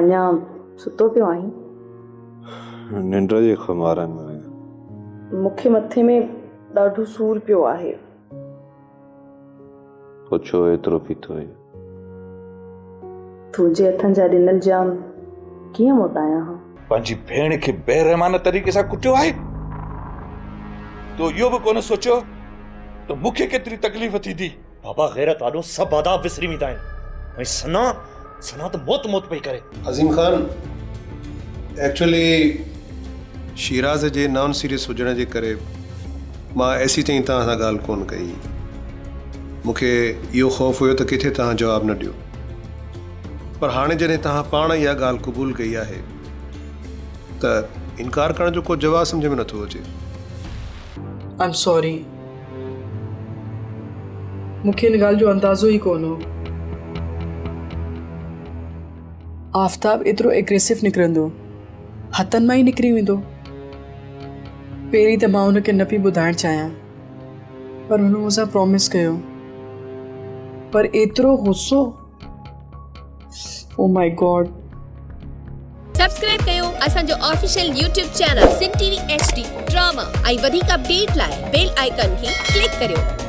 अञा सुतो पियो आहीं? निंड जे खमारनि में मूंखे मथे में ॾाढो सूर पियो आहे। पुछो एतिरो पीतो हुई। तुंहिंजे हथनि जा ॾिनल जाम कीअं मोटायां हा? पंहिंजी भेण खे बेरहमाना तरीक़े सां कुटियो आहे। तो इहो बि कोन सोचियो त मूंखे केतिरी तकलीफ़ थींदी। बाबा गैरत वालो सभु आदाब विसरी वेंदा आहिनि। ऐं सना त मौत पई करे। अज़ीम खान, एक्चुअली शिराज जे नॉन सीरियस हुजण जे करे मां ऐसी चई तव्हां सां ॻाल्हि कोन कई। मूंखे इहो ख़ौफ़ हुयो त किथे तव्हां जवाबु न ॾियो, पर हाणे जॾहिं तव्हां पाण इहा ॻाल्हि क़बूल कई आहे त इनकार करण जो को जवाबु सम्झ में नथो अचे। आई एम सॉरी, मूंखे इन ॻाल्हि जो अंदाज़ो ई कोन हो। आफ़ताब एतिरो एग्रेसिव निकिरंदो, हथनि मां ई निकिरी वेंदो। पहिरीं त मां हुनखे न पई ॿुधाइणु चाहियां, पर हुन मूंसां प्रॉमिस कयो। पर एतिरो गुस्सो, ओ माय गॉड। सब्सक्राइब कयो असांजो official YouTube channel Singh TV HD drama ऐं वधीक अपडेट लाइ बेल आइकन खे क्लिक करियो।